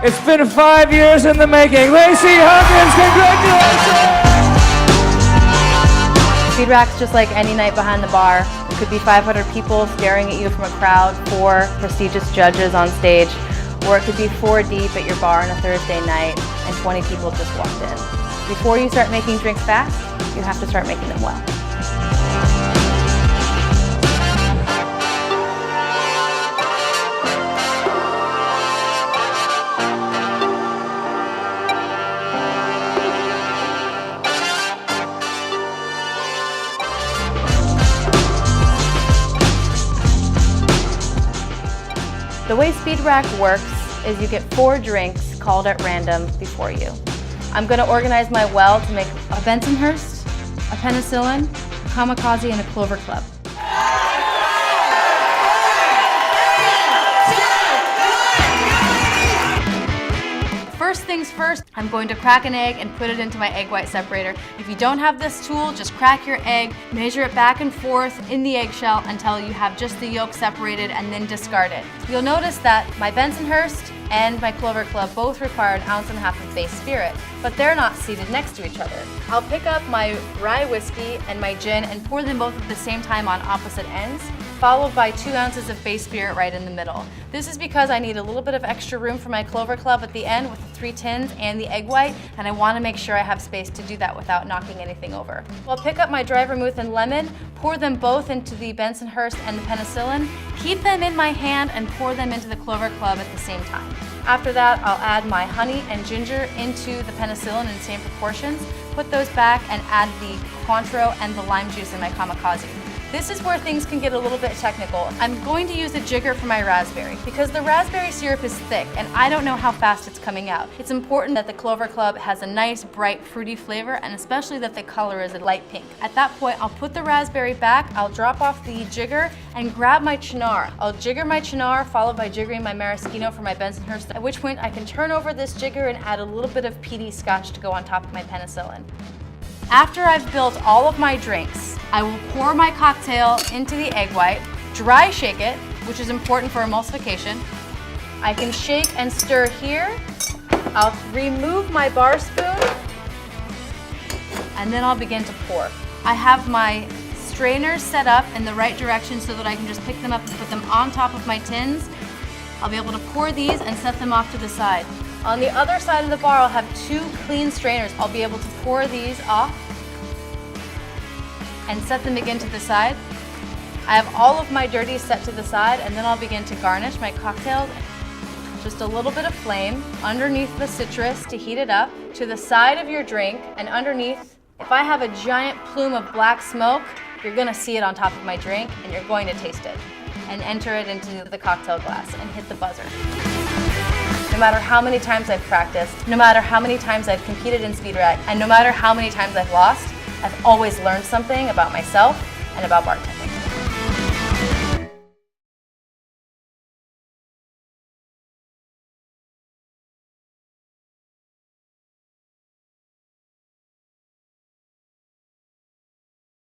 It's been 5 years in the making. Lacy Hawkins, congratulations! Speed Rack's just like any night behind the bar. It could be 500 people staring at you from a crowd, 4 prestigious judges on stage, or it could be 4 deep at your bar on a Thursday night and 20 people just walked in. Before you start making drinks fast, you have to start making them well. The way Speed Rack works is you get 4 drinks called at random before you. I'm going to organize my well to make a Bensonhurst, a penicillin, a kamikaze, and a Clover Club. First things first, I'm going to crack an egg and put it into my egg white separator. If you don't have this tool, just crack your egg, measure it back and forth in the eggshell until you have just the yolk separated and then discard it. You'll notice that my Bensonhurst and my Clover Club both require 1.5 ounces of base spirit, but they're not seated next to each other. I'll pick up my rye whiskey and my gin and pour them both at the same time on opposite ends, followed by 2 ounces of base spirit right in the middle. This is because I need a little bit of extra room for my Clover Club at the end with the 3 tins and the egg white, and I want to make sure I have space to do that without knocking anything over. I'll pick up my dry vermouth and lemon, pour them both into the Bensonhurst and the penicillin, keep them in my hand and pour them into the Clover Club at the same time. After that, I'll add my honey and ginger into the penicillin in the same proportions, put those back and add the Cointreau and the lime juice in my kamikaze. This is where things can get a little bit technical. I'm going to use a jigger for my raspberry because the raspberry syrup is thick and I don't know how fast it's coming out. It's important that the Clover Club has a nice, bright, fruity flavor and especially that the color is a light pink. At that point, I'll put the raspberry back, I'll drop off the jigger and grab my Chinar. I'll jigger my Chinar followed by jiggering my maraschino for my Bensonhurst, at which point I can turn over this jigger and add a little bit of peaty scotch to go on top of my penicillin. After I've built all of my drinks, I will pour my cocktail into the egg white, dry shake it, which is important for emulsification. I can shake and stir here. I'll remove my bar spoon, and then I'll begin to pour. I have my strainers set up in the right direction so that I can just pick them up and put them on top of my tins. I'll be able to pour these and set them off to the side. On the other side of the bar, I'll have 2 clean strainers. I'll be able to pour these off and set them again to the side. I have all of my dirties set to the side, and then I'll begin to garnish my cocktails. Just a little bit of flame underneath the citrus to heat it up, to the side of your drink, and underneath, if I have a giant plume of black smoke, you're gonna see it on top of my drink, and you're going to taste it, and enter it into the cocktail glass, and hit the buzzer. No matter how many times I've practiced, no matter how many times I've competed in Speed Rack, and no matter how many times I've lost, I've always learned something about myself and about bartending.